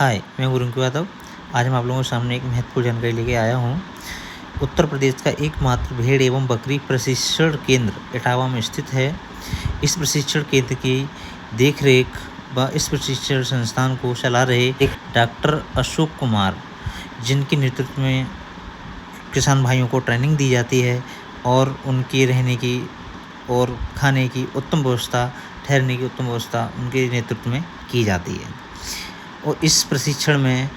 हाय, मैं हूँ रिंकू यादव। आज मैं आप लोगों के सामने एक महत्वपूर्ण जानकारी लेके आया हूँ। उत्तर प्रदेश का एकमात्र भेड़ एवं बकरी प्रशिक्षण केंद्र इटावा में स्थित है। इस प्रशिक्षण केंद्र की देखरेख व इस प्रशिक्षण संस्थान को चला रहे एक डॉक्टर अशोक कुमार, जिनके नेतृत्व में किसान भाइयों को ट्रेनिंग दी जाती है और उनके रहने की और खाने की उत्तम व्यवस्था, ठहरने की उत्तम व्यवस्था उनके नेतृत्व में की जाती है। और इस प्रशिक्षण में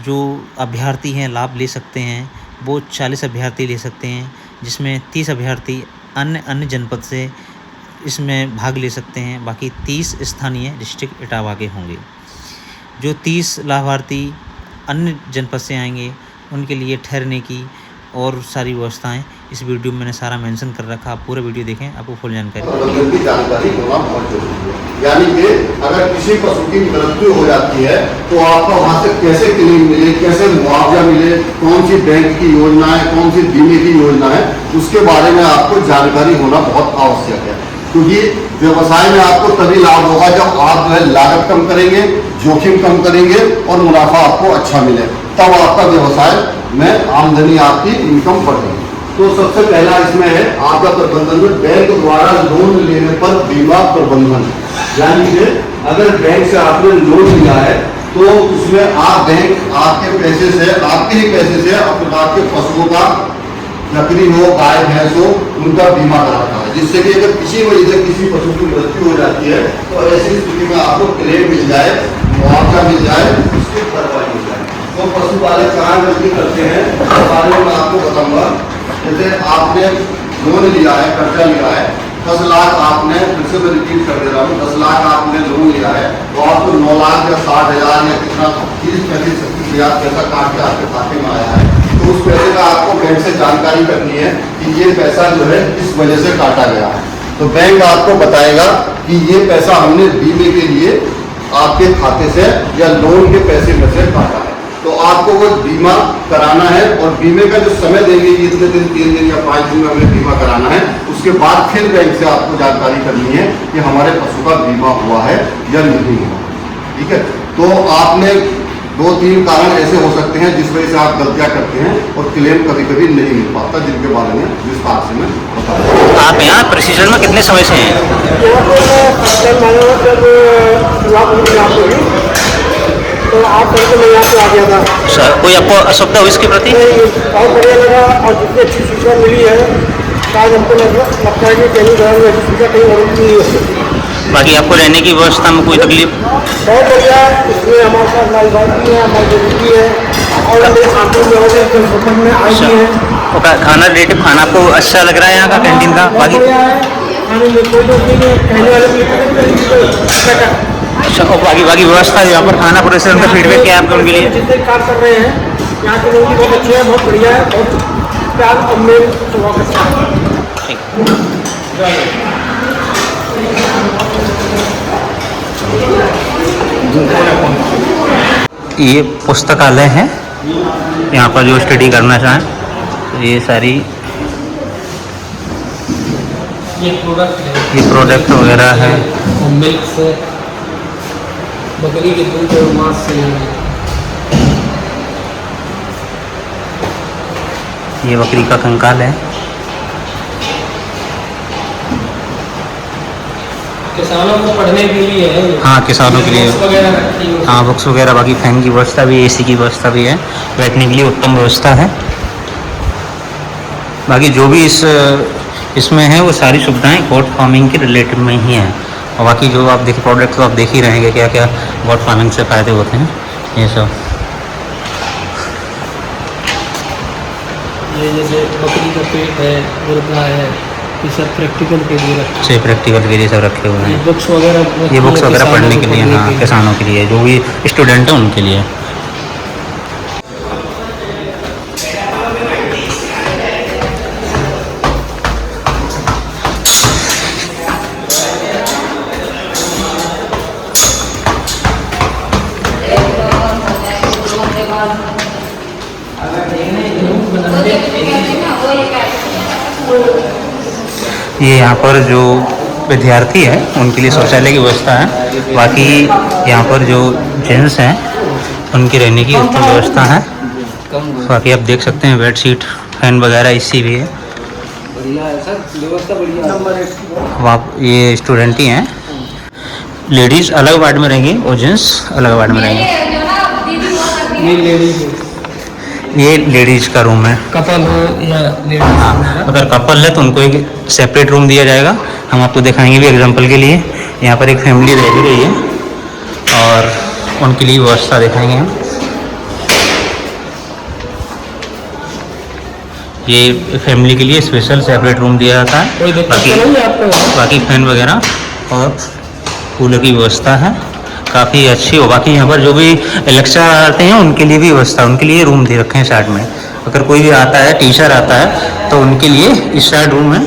जो अभ्यर्थी हैं लाभ ले सकते हैं, वो 40 अभ्यर्थी ले सकते हैं, जिसमें 30 अभ्यर्थी अन्य जनपद से इसमें भाग ले सकते हैं। बाकी 30 स्थानीय डिस्ट्रिक्ट इटावा के होंगे। जो 30 लाभार्थी अन्य जनपद से आएंगे, उनके लिए ठहरने की और सारी व्यवस्थाएं इस वीडियो में मैंने सारा मेंशन कर रखा। आप पूरा वीडियो देखें, आपको फुल जानकारी होना बहुत जरूरी है। यानी कि अगर किसी पशु की मृत्यु हो जाती है तो आपको वहाँ से कैसे क्लेम मिले, कैसे मुआवजा मिले, कौन सी बैंक की योजना है, कौन सी बीमे की योजना है, उसके बारे में आपको जानकारी होना बहुत आवश्यक है। क्योंकि व्यवसाय में आपको तभी लाभ होगा जब आप जो है लागत कम करेंगे, जोखिम कम करेंगे और मुनाफा आपको अच्छा मिले, तब आपका व्यवसाय में आमदनी, आपकी इनकम बढ़ेगी। तो सबसे पहला इसमें है आपका प्रबंधन में बैंक द्वारा लोन लेने पर बीमा प्रबंधन। यानी कि अगर बैंक से आपने लोन लिया है तो उसमें आप बैंक आपके पैसे से, आपके ही पैसे से आपके पशुओं का, बकरी हो, गाय भैंस हो, उनका बीमा कराता है, जिससे कि अगर किसी वजह से किसी पशु की मृत्यु हो जाती है तो ऐसी स्थिति में आपको क्लेम मिल जाए, मुआवजा मिल जाए, उसकी भरपाई मिल जाए। तो पशुपालक कहाँ गलती करते हैं इस बारे में मैं आपको बताऊंगा। जैसे आपने लोन लिया है, कर्जा लिया है, 10 लाख आपने, फिर से मैं रिपीट कर दे रहा हूँ, 10 लाख आपने लोन लिया है तो आपको 9 लाख या 60,000 या कितना 30-35 पैसा काट के आपके खाते में आया है। तो उस पैसे का आपको बैंक से जानकारी करनी है कि ये पैसा जो है किस वजह से काटा गया है। तो बैंक आपको बताएगा कि ये पैसा हमने बीमे के लिए आपके खाते से या लोन के पैसे में से काटा है। तो आपको वो बीमा कराना है और बीमे का जो समय देंगे कि इतने दिन, 3 दिन या 5 दिन में हमें बीमा कराना है, उसके बाद फिर बैंक से आपको जानकारी करनी है कि हमारे पशु का बीमा हुआ है या नहीं हुआ। ठीक है, तो आपने 2-3 कारण ऐसे हो सकते हैं जिस वजह से आप गलतियां करते हैं और क्लेम कभी कभी नहीं मिल पाता, जिनके बारे में विस्तार से मैं बता। आप यहाँ प्रशिक्षण में कितने समय से हैं? तो आप को मैं यहाँ पे आ गया था सर, कोई आपको असुविधा हुई इसके प्रति? बहुत बढ़िया लगा और जितनी अच्छी सूचना मिली है शायद हमको लगता है कि कहीं घर में ऐसी सूचना कहीं और नहीं हो सकती। बाकी आपको रहने की व्यवस्था में कोई तकलीफ? बहुत बढ़िया, इसमें हमारे साथ लाइफ भी है, हमारी जरूरी है और हमें आंखों में संपर्क में आई है। खाना रिलेटिव खाना आपको अच्छा लग रहा है यहाँ का कैंटीन का? बाकी खाने में कोई दोष नहीं है, कहने वाले अच्छा, और बाकी व्यवस्था यहाँ पर खाना प्रोसेस उनका फीडबैक क्या है आपके उनके लिए? जितने काम कर रहे हैं यहाँ के लोग भी बहुत अच्छे हैं, बहुत बढ़िया है, बहुत प्यार और मेल स्वभाव अच्छा है। ये पुस्तकालय है, यहाँ पर जो स्टडी करना चाहें तो ये सारी ये प्रोडक्ट वगैरह है। मिल्क से, बकरी के दूध और मांस से। ये बकरी का कंकाल है। किसानों को पढ़ने के लिए है। हाँ, किसानों के लिए हाँ, बुक्स वगैरह, बाकी फैन की व्यवस्था भी, एसी की व्यवस्था भी है, बैठने के लिए उत्तम व्यवस्था है। बाकी जो भी इसमें है वो सारी सुविधाएं गोट फार्मिंग के रिलेटेड में ही हैं। और बाकी जो आप देखिए प्रोडक्ट तो आप देख ही रहे हैं क्या क्या गोट फार्मिंग से फ़ायदे होते हैं। ये सब ये जैसे बकरी का पेट है, मुर्गा है, ये सब प्रैक्टिकल के लिए रखे, प्रैक्टिकल के लिए सब रखे हुए हैं। बुक्स वगैरह, ये बुक्स वगैरह पढ़ने के लिए, हाँ, किसानों के लिए, जो भी स्टूडेंट हैं उनके लिए। ये यहाँ पर जो विद्यार्थी हैं उनके लिए शौचालय की व्यवस्था है। बाकी यहाँ पर जो जेंट्स हैं उनकी रहने की उत्तम व्यवस्था है। बाकी आप देख सकते हैं बेड शीट फैन वगैरह इसी भी है। बढ़िया है सर, व्यवस्था बढ़िया है। अब आप ये स्टूडेंट ही हैं, लेडीज़ अलग वार्ड में रहेंगी और जेंट्स अलग वार्ड में रहेंगे। ये लेडीज है, ये लेडीज़ का रूम है। कपल हो या लेडीज। हाँ, अगर कपल है तो उनको एक सेपरेट रूम दिया जाएगा। हम आपको दिखाएंगे भी एग्जांपल के लिए। यहाँ पर एक फैमिली रह भी रही है और उनके लिए व्यवस्था दिखाएंगे हम। ये फैमिली के लिए स्पेशल सेपरेट रूम दिया जाता है। कोई दिक्कत तो नहीं है आपको? बाकी फैन वगैरह और कूलर की व्यवस्था है, काफ़ी अच्छी हो। बाकी यहाँ पर जो भी लेक्चर आते हैं उनके लिए भी व्यवस्था, उनके लिए रूम दे रखे हैं साइड में। अगर कोई भी आता है, टीचर आता है, तो उनके लिए इस साइड रूम है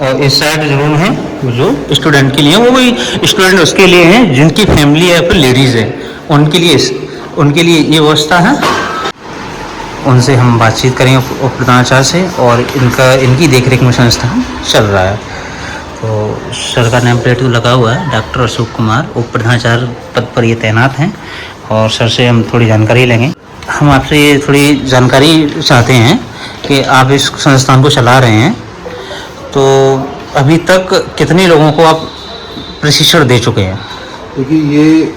और इस साइड रूम है जो स्टूडेंट के लिए, वो भी स्टूडेंट उसके लिए हैं जिनकी फैमिली है, फिर लेडीज़ है, उनके लिए ये व्यवस्था है। उनसे हम बातचीत करेंगे उप प्रधानाचार्य से, और इनकी देखरेख में संस्थान चल रहा है। तो सर का नेम प्लेट तो लगा हुआ है, डॉक्टर अशोक कुमार उप प्रधानाचार्य पद पर ये तैनात हैं। और सर से हम थोड़ी जानकारी लेंगे। हम आपसे ये थोड़ी जानकारी चाहते हैं कि आप इस संस्थान को चला रहे हैं, तो अभी तक कितने लोगों को आप प्रशिक्षण दे चुके हैं? देखिए, ये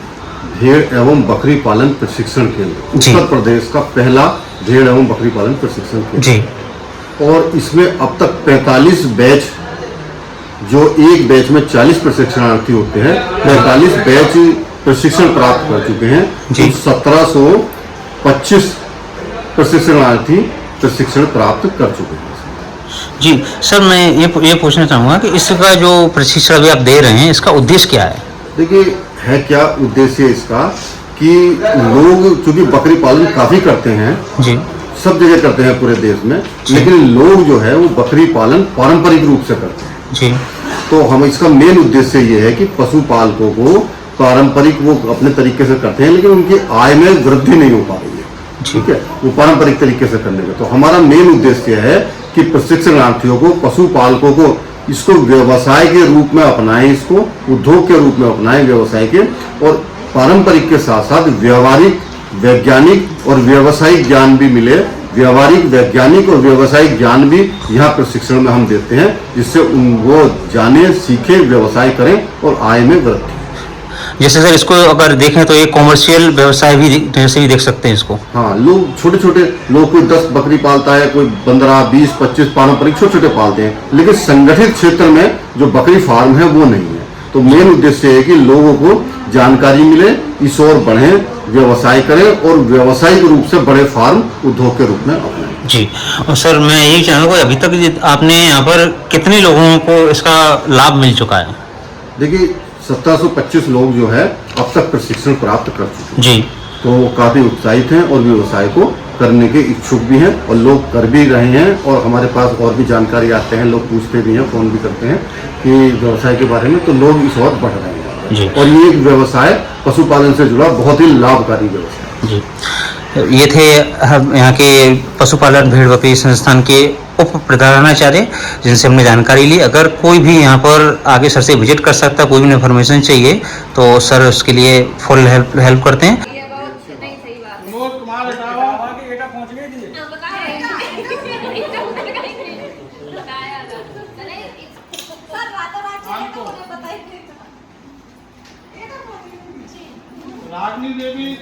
भेड़ एवं बकरी पालन प्रशिक्षण केंद्र जी। उत्तर प्रदेश का पहला भेड़ एवं बकरी पालन प्रशिक्षण केंद्र जी। और इसमें अब तक 45 बैच, जो एक बैच में 40 प्रशिक्षणार्थी होते हैं, 45 बैच प्रशिक्षण प्राप्त कर चुके हैं। जी। 1725 प्रशिक्षणार्थी प्रशिक्षण प्राप्त कर चुके हैं। जी सर, मैं ये पूछना चाहूँगा कि इसका जो प्रशिक्षण अभी आप दे रहे हैं, इसका उद्देश्य क्या है? देखिए, है क्या उद्देश्य इसका कि लोग चूंकि बकरी पालन काफ़ी करते हैं, जी। सब जगह करते हैं पूरे देश में, लेकिन लोग जो है वो बकरी पालन पारंपरिक रूप से करते हैं। जी। तो हम इसका मेन उद्देश्य ये है कि पशुपालकों को पारंपरिक वो अपने तरीके से करते हैं, लेकिन उनकी आय में वृद्धि नहीं हो पा रही है, ठीक है, वो पारंपरिक तरीके से करने में। तो हमारा मेन उद्देश्य है कि प्रशिक्षणार्थियों को, पशुपालकों को इसको व्यवसाय के रूप में अपनाएं, इसको उद्योग के रूप में अपनाएं, व्यवसाय के, और पारंपरिक के साथ साथ व्यवहारिक, वैज्ञानिक और व्यवसायिक ज्ञान भी मिले। व्यवहारिक, वैज्ञानिक और व्यवसायिक ज्ञान भी यहाँ प्रशिक्षण में हम देते हैं, जिससे वो जाने, सीखे, व्यवसाय करें और आय में वृद्धि। जैसे सर, इसको अगर देखें तो ये कॉमर्शियल व्यवसाय भी जैसे भी देख सकते हैं इसको। हाँ, लोग छोटे छोटे लोग, कोई 10 बकरी पालता है, कोई 15, 20, 25 पारंपरिक छोटे छोटे पालते हैं, लेकिन संगठित क्षेत्र में जो बकरी फार्म है वो नहीं है। तो मेन उद्देश्य है कि लोगों को जानकारी मिले, इस ओर बढ़ें, व्यवसाय करें और व्यावसायिक रूप से बड़े फार्म उद्योग के रूप में अपनाएं। जी। और सर, मैं यही चाहूँगा, अभी तक आपने यहाँ पर कितने लोगों को इसका लाभ मिल चुका है? देखिए, 1725 लोग जो है अब तक प्रशिक्षण प्राप्त कर चुके हैं। जी। तो वो काफ़ी उत्साहित हैं और व्यवसाय को करने के इच्छुक भी हैं और लोग कर भी रहे हैं। और हमारे पास और भी जानकारी आते हैं, लोग पूछते भी हैं, फ़ोन भी करते हैं कि व्यवसाय के बारे में, तो लोग इस ओर बढ़ रहे हैं। जी। और ये एक व्यवसाय पशुपालन से जुड़ा बहुत ही लाभकारी व्यवसाय। जी। ये थे हम यहाँ के पशुपालन भेड़ बकरी संस्थान के उप प्रधानाचार्य, जिनसे हमने जानकारी ली। अगर कोई भी यहाँ पर आगे सर से विजिट कर सकता है, कोई भी इन्फॉर्मेशन चाहिए, तो सर उसके लिए फुल हेल्प करते हैं। रागनी देवी,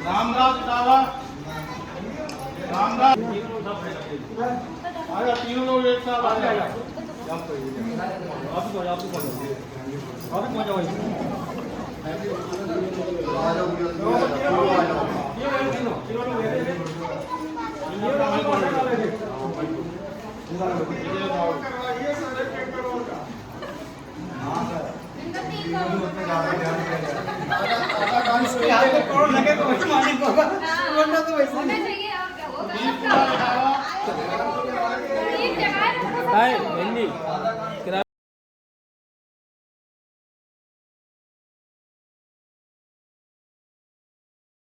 रामदास दावा, रामदास, आया तीनों लोग एक साथ आ जाएगा। चाहिए और क्या होगा।